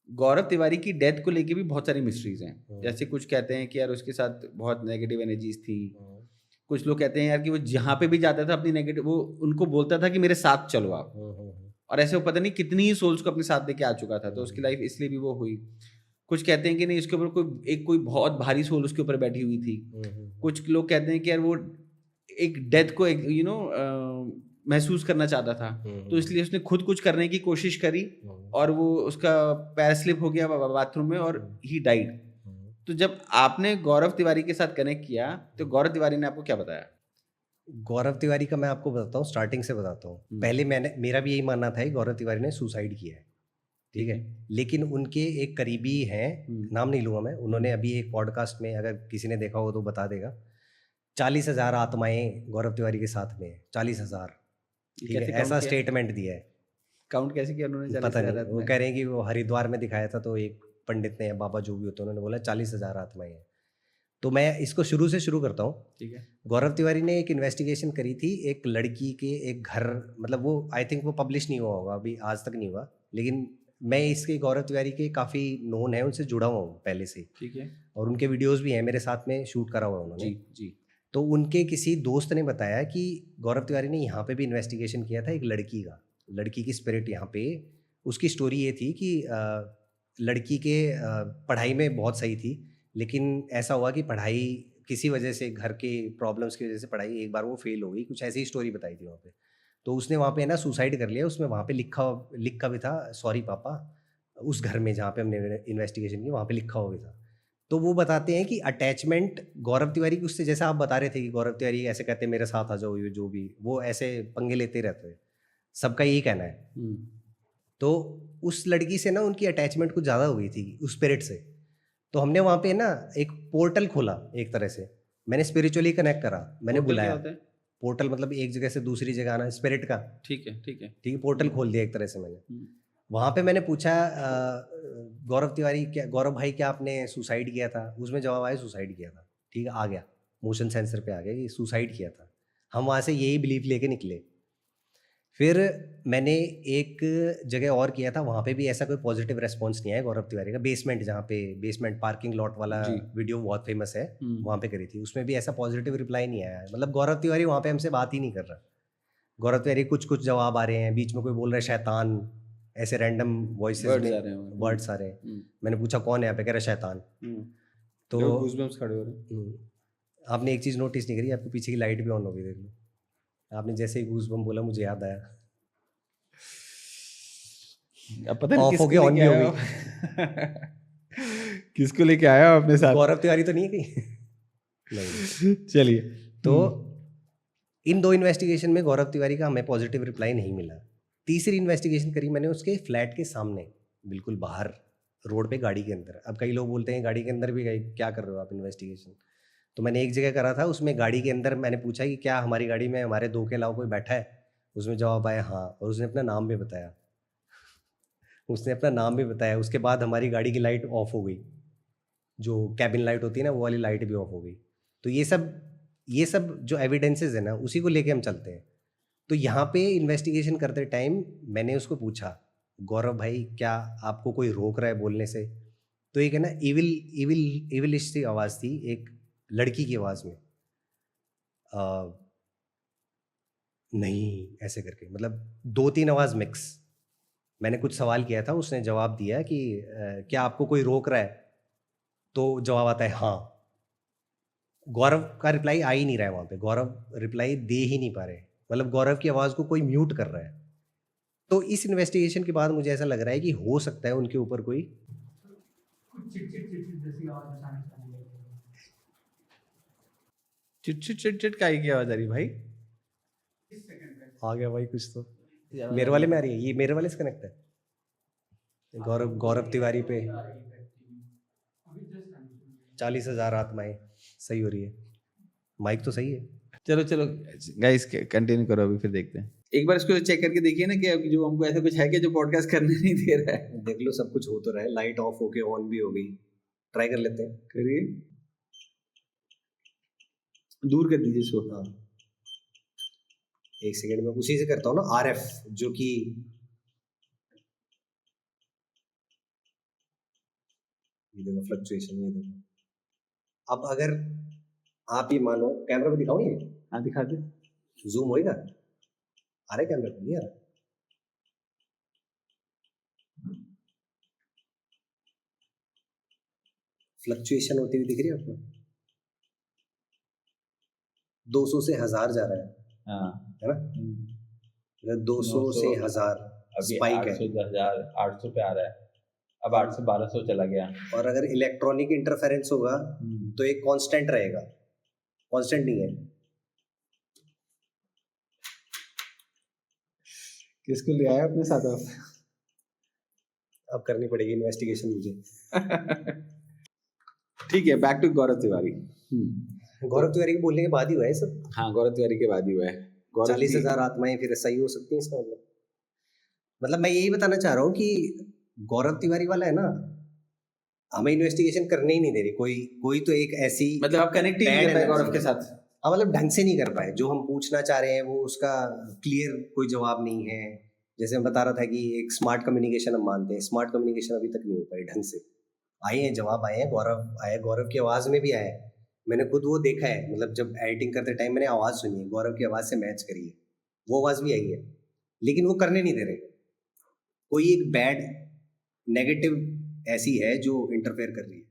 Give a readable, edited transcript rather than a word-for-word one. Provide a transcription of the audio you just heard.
गौरव तिवारी की डेथ को लेके भी बहुत सारी मिस्ट्रीज़ हैं। हुँ, जैसे कुछ कहते हैं कि यार उसके साथ बहुत नेगेटिव एनर्जीज़ थी। हुँ, कुछ लोग कहते हैं यार कि वो जहाँ पे भी जाता था अपनी नेगेटिव वो उनको बोलता था कि मेरे साथ चलो आप। हुँ, हुँ, हुँ, और ऐसे वो पता नहीं कितनी ही सोल्स को अपने साथ लेके आ चुका था, तो उसकी हुँ, लाइफ़ इसलिए भी वो हुई। कुछ कहते हैं कि नहीं उसके ऊपर कोई बहुत भारी सोल उसके ऊपर बैठी हुई थी। हुँ, हुँ, हुँ, कुछ लोग कहते हैं कि यार वो एक डेथ को एक महसूस करना चाहता था। हुँ, तो हुँ, इसलिए उसने खुद कुछ करने की कोशिश करी हुँ, और वो उसका पैर स्लिप हो गया बाथरूम में और हुँ, ही डाइड। हुँ। तो जब आपने गौरव तिवारी के साथ कनेक्ट किया, तो हुँ। गौरव तिवारी ने आपको क्या बताया? गौरव तिवारी का मैं आपको बताता हूँ, स्टार्टिंग से बताता हूँ। हुँ, पहले मेरा भी यही मानना था कि गौरव तिवारी ने सुसाइड किया है, ठीक ठीक है। है? लेकिन उनके एक करीबी हैं, हुँ, नाम नहीं लूँगा मैं, हुँ। उन्होंने अभी एक पॉडकास्ट में अगर किसी ने देखा हो तो बता देगा, 40,000 आत्माएँ गौरव तिवारी के साथ में हैं, 40,000, ये ठीक है? कैसे काउंट ऐसा किया? स्टेटमेंट दिया है। काउंट कैसे किया उन्होंने पता 40,000 नहीं, रात वो में? कह रहे हैं कि वो हरिद्वार में दिखाया था तो एक पंडित ने या बाबा जो भी होते हैं, उन्होंने बोला 40,000 आत्माएँ हैं। तो मैं इसको शुरू से शुरू करता हूँ। ठीक है। गौरव तिवारी ने एक इन्वेस्टिगेशन करी थी एक लड़की के एक घर, मतलब वो आई थिंक वो पब्लिश नहीं हुआ होगा, अभी आज तक नहीं हुआ। लेकिन मैं इसके गौरव तिवारी के काफ़ी नोन है, उनसे जुड़ा हुआ हूँ पहले से ही, ठीक है। और उनके वीडियोज़ भी हैं मेरे साथ में, शूट करा हुआ है जी, उन्होंने। जी। तो उनके किसी दोस्त ने बताया कि गौरव तिवारी ने यहाँ पे भी इन्वेस्टिगेशन किया था एक लड़की का, लड़की की स्पिरिट यहाँ पे। उसकी स्टोरी ये थी कि लड़की के पढ़ाई में बहुत सही थी, लेकिन ऐसा हुआ कि पढ़ाई किसी वजह से, घर के प्रॉब्लम्स की वजह से पढ़ाई एक बार वो फेल हो गई, कुछ ऐसी ही स्टोरी बताई थी वहाँ पे। तो उसने वहाँ पे ना सुसाइड कर लिया, उसमें वहाँ पे लिखा भी था, सॉरी पापा, उस घर में जहाँ पे हमने इन्वेस्टिगेशन की वहाँ पे लिखा हुआ भी था। तो वो बताते हैं कि अटैचमेंट गौरव तिवारी की उससे, जैसा आप बता रहे थे कि गौरव तिवारी ऐसे कहते हैं मेरे साथ आ जाओ, ये जो भी वो ऐसे पंगे लेते रहते हैं, सबका यही कहना है। हुँ, तो उस लड़की से ना उनकी अटैचमेंट कुछ ज़्यादा हो गई थी, उस स्पिरिट से। तो हमने वहाँ पे ना एक पोर्टल खोला एक तरह से। मैंने स्पिरिचुअली कनेक्ट करा, मैंने पोर्टल क्या बुलाया। होता है? पोर्टल मतलब एक जगह से दूसरी जगह आना, स्पिरिट का, ठीक है, ठीक है। ठीक है? पोर्टल खोल दिया एक तरह से मैंने। हुँ, वहाँ पे मैंने पूछा गौरव तिवारी, क्या गौरव भाई क्या आपने सुसाइड किया था? उसमें जवाब आया सुसाइड किया था। ठीक है, आ गया, मोशन सेंसर पे आ गया कि सुसाइड किया था। हम वहाँ से यही बिलीफ लेके निकले। फिर मैंने एक जगह और किया था, वहाँ पे भी ऐसा कोई पॉज़िटिव रिस्पॉन्स नहीं आया गौरव तिवारी का। बेसमेंट, जहाँ पे बेसमेंट पार्किंग लॉट वाला जी। वीडियो बहुत फ़ेमस है, हुँ, वहाँ पे करी थी। उसमें भी ऐसा पॉज़िटिव रिप्लाई नहीं आया है। मतलब गौरव तिवारी वहाँ पे हमसे बात ही नहीं कर रहा। गौरव तिवारी कुछ-कुछ जवाब आ रहे हैं, बीच में कोई बोल रहा है शैतान, ऐसे रैंडम वॉइसेज़ वर्ड्स में आ रहे हैं। हुँ, वर्ड्स आ रहे हैं। हुँ, मैंने पूछा कौन है यहाँ पे? कह रहा है शैतान। हुँ। तो देखो गूज़बम्प्स खड़े हो रहे हैं। हुँ, आपने एक चीज़ नोटिस नहीं करी? आपके पीछे की लाइट भी ऑन हो गई, देख लो। आपने जैसे ही गूज़बम्प बोला मुझे याद आया। अब पता नहीं ऑफ हो किसको गया, ऑन लेके भी हो आए हो गई। आप? किसको लेके आए हो अपने साथ? गौरव तिवारी तो नहीं है कहीं? नहीं, नहीं। चलिए। तो हुँ, इन 2 इन्वेस्टिगेशन में गौरव तिवारी का हमें पॉज़िटिव रिप्लाई नहीं मिला। तीसरी इन्वेस्टिगेशन करी मैंने उसके फ्लैट के सामने, बिल्कुल बाहर, रोड पे गाड़ी के अंदर। अब कई लोग बोलते हैं गाड़ी के अंदर भी गए, क्या कर रहे हो आप इन्वेस्टिगेशन? तो मैंने एक जगह करा था, उसमें गाड़ी के अंदर मैंने पूछा कि क्या हमारी गाड़ी में हमारे 2 के अलावा कोई बैठा है? उसमें जवाब आया हाँ, और उसने अपना नाम भी बताया। उसने अपना नाम भी बताया, उसके बाद हमारी गाड़ी की लाइट ऑफ हो गई। जो केबिन लाइट होती है ना, वो वाली लाइट भी ऑफ हो गई। तो ये सब जो एविडेंसेस है ना, उसी को लेके हम चलते हैं। तो यहाँ पे इन्वेस्टिगेशन करते टाइम मैंने उसको पूछा, गौरव भाई क्या आपको कोई रोक रहा है बोलने से? तो एक है ना इविल इविल इविलिश सी आवाज़ थी, एक लड़की की आवाज़ में, अ, नहीं ऐसे करके, मतलब 2-3 आवाज़ मिक्स। मैंने कुछ सवाल किया था, उसने जवाब दिया कि क्या आपको कोई रोक रहा है? तो जवाब आता है हाँ। गौरव का रिप्लाई आ ही नहीं रहा है वहाँ पे, गौरव रिप्लाई दे ही नहीं पा रहे। मतलब गौरव की आवाज़ को कोई म्यूट कर रहा है। तो इस इन्वेस्टिगेशन के बाद मुझे ऐसा लग रहा है कि हो सकता है उनके ऊपर कोई कुछ चिट-चिट जैसी आवाज़ अचानक से आने लगी। चिट, चिट, चिट, चिट काहे की आवाज़ आ रही है भाई? 30 सेकंड पहले आ गया भाई कुछ तो। ये आवाज़ आ मेरे रही वाले है। में आ रही है, ये मेरे वाले से कनेक्ट है। गौरव गौरव तिवारी पे आ रही है कंटिन्यू। अभी जस्ट आनी शुरू 40,000 आत्माएँ, सही हो रही है। माइक तो सही है। चलो, चलो गाइस कंटिन्यू करो अभी फिर देखते हैं। एक बार इसको चेक करके देखिए ना कि जो हमको ऐसा कुछ है क्या जो पॉडकास्ट करने नहीं दे रहा है? देख लो सब कुछ हो तो रहा है, लाइट ऑफ होके ऑन भी हो गई। ट्राई कर लेते हैं। करिए। दूर कर दीजिए इसको। हाँ, 1 सेकंड में उसी से करता हूँ ना, आरएफ जो कि ये देखो फ्लक्चुएशन, ये देखो। अब अगर आप ये मानो, कैमरा पे दिखाऊं ये, हाँ दिखा दे। जूम होएगा, आ रहा है कैमरा पे, नहीं आ रहा? फ्लक्चुएशन होती हुई दिख रही है आपको? 200 से 1000 जा रहा है, हाँ है ना? मतलब 200 से 1000 अभी स्पाइक है। 800 1000 800 पे आ रहा है, अब 800 1200 चला गया। और अगर इलेक्ट्रॉनिक इंटरफेरेंस होगा तो एक कांस्टेंट रहेगा, कांस्टेंट नहीं है। किसको ले आया अपने साथ आप? अब करनी पड़ेगी इन्वेस्टिगेशन मुझे। ठीक है, बैक टू गौरव तिवारी। गौरव तिवारी के बोलने के बाद ही हुआ है सब। हाँ, गौरव तिवारी के बाद ही हुआ है। 40,000 आत्माएं फिर सही हो सकती हैं, इसका मतलब मैं यही बताना चाह रहा हूँ कि गौरव तिवारी वाला है ना, हमें इन्वेस्टिगेशन करने ही नहीं दे रही। कोई तो एक ऐसी, मतलब आप कनेक्ट ही नहीं कर पाए गौरव के साथ। हाँ, मतलब ढंग से नहीं कर पाए। जो हम पूछना चाह रहे हैं वो उसका क्लियर कोई जवाब नहीं है। जैसे मैं बता रहा था कि एक स्मार्ट कम्युनिकेशन हम मानते हैं, स्मार्ट कम्युनिकेशन अभी तक नहीं हो पाई ढंग से। आए हैं जवाब, आए हैं, गौरव आए, गौरव की आवाज़ में भी आए। मैंने खुद वो देखा है, मतलब जब एडिटिंग करते टाइम मैंने आवाज़ सुनी है, गौरव की आवाज़ से मैच करी है, वो आवाज़ भी आई है, लेकिन वो करने नहीं दे रहे। कोई एक बैड नेगेटिव ऐसी है जो इंटरफेयर कर रही है।